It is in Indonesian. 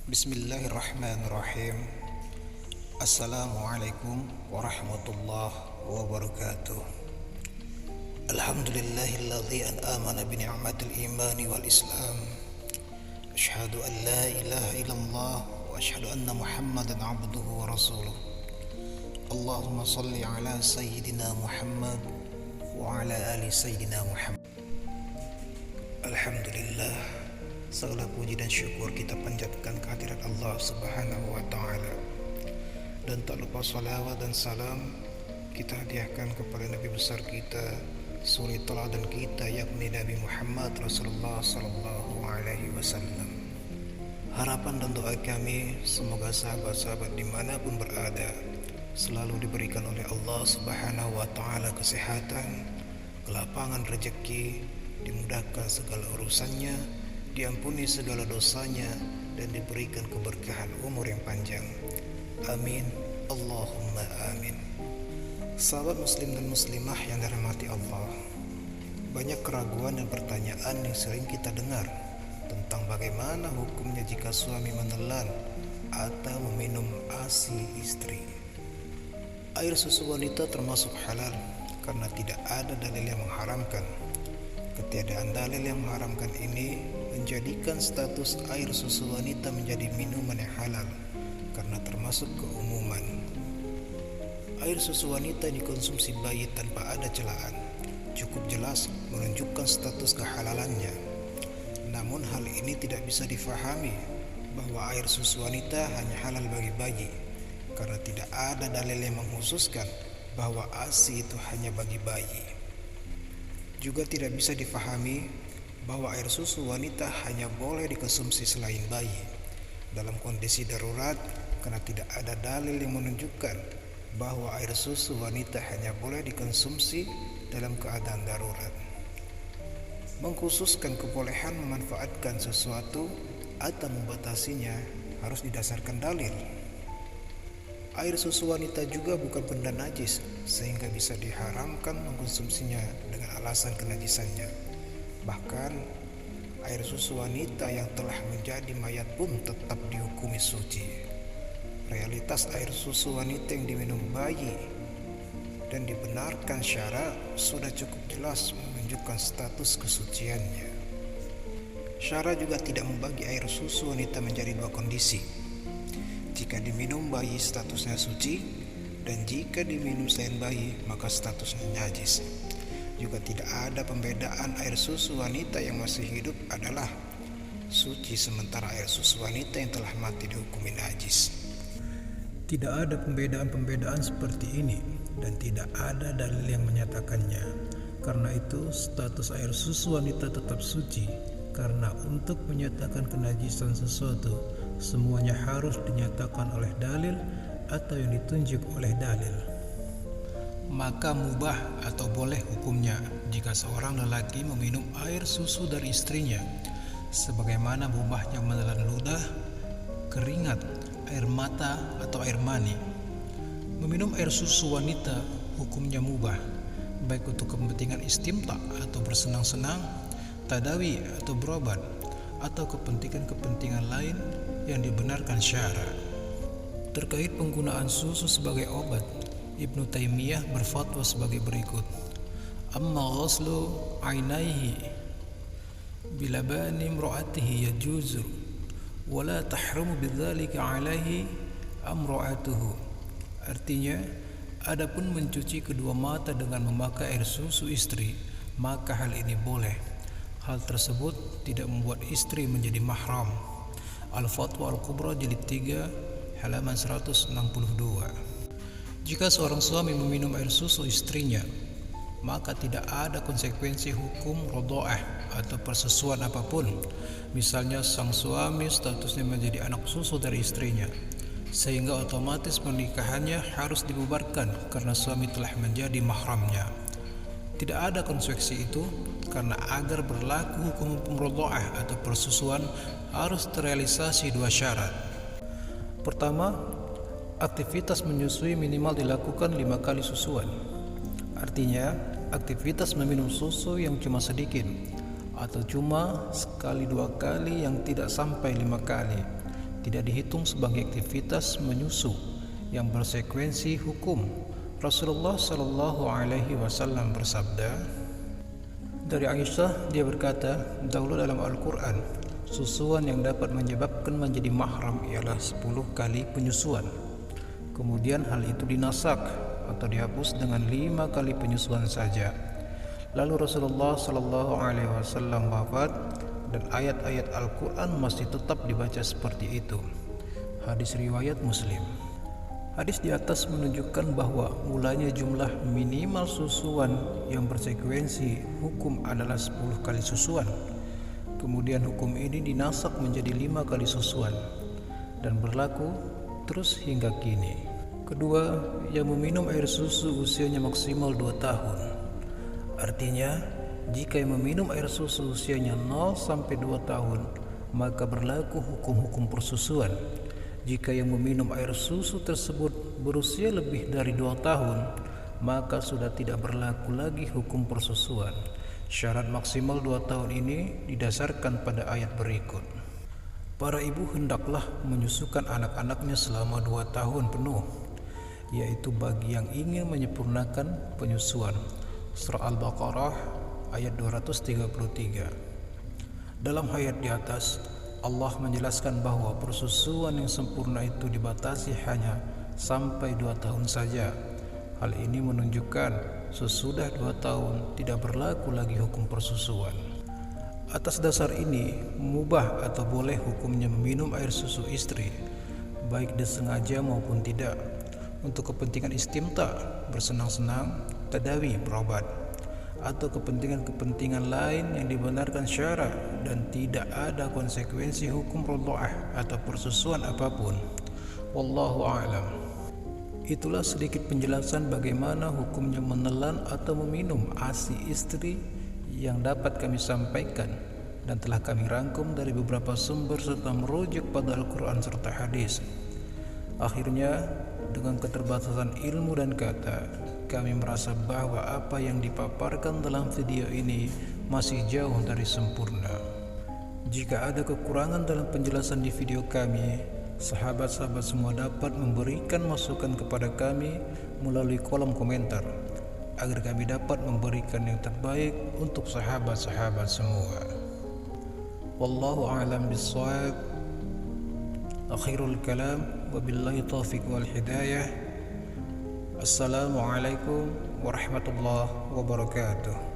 Bismillahirrahmanirrahim. Assalamualaikum warahmatullahi wabarakatuh. Alhamdulillahilladzi an'amana bi ni'matil imani wal islam. Asyhadu an la ilaha illallah wa asyhadu anna Muhammadan abduhu wa rasuluh. Allahumma salli ala sayyidina Muhammad wa ala ali sayyidina Muhammad. Alhamdulillah, segala puji dan syukur kita panjatkan kehadirat Allah Subhanahu wa Ta'ala, dan tak lupa salawat dan salam kita hadiahkan kepada Nabi besar kita, suri teladan kita, yakni Nabi Muhammad Rasulullah Sallallahu Alaihi Wasallam. Harapan dan doa kami semoga sahabat-sahabat dimanapun berada selalu diberikan oleh Allah Subhanahu wa Ta'ala kesehatan, kelapangan rezeki, dimudahkan segala urusannya, diampuni segala dosanya, dan diberikan keberkahan umur yang panjang. Amin, Allahumma amin. Sahabat muslim dan muslimah yang dirahmati Allah, banyak keraguan dan pertanyaan yang sering kita dengar tentang bagaimana hukumnya jika suami menelan atau meminum ASI istri. Air susu wanita termasuk halal karena tidak ada dalil yang mengharamkan. Ketiadaan dalil yang mengharamkan ini menjadikan status air susu wanita menjadi minuman yang halal karena termasuk keumuman. Air susu wanita dikonsumsi bayi tanpa ada celaan, cukup jelas menunjukkan status kehalalannya. Namun hal ini tidak bisa difahami bahwa air susu wanita hanya halal bagi bayi karena tidak ada dalil yang mengkhususkan bahwa ASI itu hanya bagi bayi. Juga tidak bisa difahami bahwa air susu wanita hanya boleh dikonsumsi selain bayi dalam kondisi darurat karena tidak ada dalil yang menunjukkan bahwa air susu wanita hanya boleh dikonsumsi dalam keadaan darurat. Mengkhususkan kebolehan memanfaatkan sesuatu atau membatasinya harus didasarkan dalil. Air susu wanita juga bukan benda najis sehingga bisa diharamkan mengkonsumsinya dengan alasan kenajisannya. Bahkan air susu wanita yang telah menjadi mayat pun tetap dihukumi suci. Realitas air susu wanita yang diminum bayi dan dibenarkan syara sudah cukup jelas menunjukkan status kesuciannya. Syara juga tidak membagi air susu wanita menjadi dua kondisi. Jika diminum bayi statusnya suci, dan jika diminum selain bayi maka statusnya najis. Juga tidak ada pembedaan air susu wanita yang masih hidup adalah suci, sementara air susu wanita yang telah mati dihukumi najis. Tidak ada pembedaan-pembedaan seperti ini dan tidak ada dalil yang menyatakannya. Karena itu status air susu wanita tetap suci, karena untuk menyatakan kenajisan sesuatu semuanya harus dinyatakan oleh dalil atau yang ditunjuk oleh dalil. Maka mubah atau boleh hukumnya jika seorang lelaki meminum air susu dari istrinya, sebagaimana mubahnya menelan ludah, keringat, air mata atau air mani. Meminum air susu wanita hukumnya mubah, baik untuk kepentingan istimta atau bersenang-senang, tadawi atau berobat, atau kepentingan-kepentingan lain yang dibenarkan syara. Terkait penggunaan susu sebagai obat, Ibnu Taimiyah berfatwa sebagai berikut: amma ghaslu ainaihi bilabani imra'atihi yajuzu wa la tahrumu bidzalika alaihi amra'atuhu. Artinya, adapun mencuci kedua mata dengan memakai air susu istri, maka hal ini boleh. Hal tersebut tidak membuat istri menjadi mahram. Al-Fatwa Al-Kubra jilid 3 halaman 162. Jika seorang suami meminum air susu istrinya, maka tidak ada konsekuensi hukum rodha'ah atau persusuan apapun. Misalnya sang suami statusnya menjadi anak susu dari istrinya, sehingga otomatis pernikahannya harus dibubarkan karena suami telah menjadi mahramnya. Tidak ada konsekuensi itu karena agar berlaku hukum rodha'ah atau persusuan harus terrealisasi dua syarat. Pertama, aktivitas menyusui minimal dilakukan 5 kali susuan. Artinya, aktivitas meminum susu yang cuma sedikit atau cuma sekali 2 kali yang tidak sampai 5 kali. tidak dihitung sebagai aktivitas menyusu yang bersekuensi hukum. Rasulullah Shallallahu Alaihi Wasallam bersabda, dari Aisyah dia berkata, dahulu dalam Al-Quran, susuan yang dapat menyebabkan menjadi mahram ialah 10 kali penyusuan. Kemudian hal itu dinasak atau dihapus dengan 5 kali penyusuan saja. Lalu Rasulullah Shallallahu Alaihi Wasallam wafat dan ayat-ayat Al-Quran masih tetap dibaca seperti itu. Hadis riwayat Muslim. Hadis di atas menunjukkan bahwa mulanya jumlah minimal susuan yang bersekuensi hukum adalah 10 kali susuan. Kemudian hukum ini dinasak menjadi 5 kali susuan dan berlaku terus hingga kini. Kedua, yang meminum air susu usianya maksimal 2 tahun. Artinya, jika yang meminum air susu usianya 0 sampai 2 tahun, maka berlaku hukum-hukum persusuan. Jika yang meminum air susu tersebut berusia lebih dari 2 tahun, maka sudah tidak berlaku lagi hukum persusuan. Syarat maksimal 2 tahun ini didasarkan pada ayat berikut. Para ibu hendaklah menyusukan anak-anaknya selama 2 tahun penuh, yaitu bagi yang ingin menyempurnakan penyusuan. Surah Al-Baqarah ayat 233. Dalam ayat di atas, Allah menjelaskan bahwa persusuan yang sempurna itu dibatasi hanya sampai 2 tahun saja. Hal ini menunjukkan sesudah 2 tahun tidak berlaku lagi hukum persusuan. Atas dasar ini, mubah atau boleh hukumnya meminum air susu istri, baik disengaja maupun tidak, untuk kepentingan istimta, bersenang-senang, tadawi, berobat, atau kepentingan-kepentingan lain yang dibenarkan syara dan tidak ada konsekuensi hukum radha'ah atau persusuan apapun. Wallahu a'lam. Itulah sedikit penjelasan bagaimana hukumnya menelan atau meminum ASI istri yang dapat kami sampaikan dan telah kami rangkum dari beberapa sumber serta merujuk pada Al-Quran serta hadis. Akhirnya, dengan keterbatasan ilmu dan kata, kami merasa bahwa apa yang dipaparkan dalam video ini masih jauh dari sempurna. Jika ada kekurangan dalam penjelasan di video kami, sahabat-sahabat semua dapat memberikan masukan kepada kami melalui kolom komentar, agar kami dapat memberikan yang terbaik untuk sahabat-sahabat semua. Wallahu a'lam bishawab. Akhirul kalam, wabillahi taufiq wal hidayah. Assalamualaikum warahmatullahi wabarakatuh.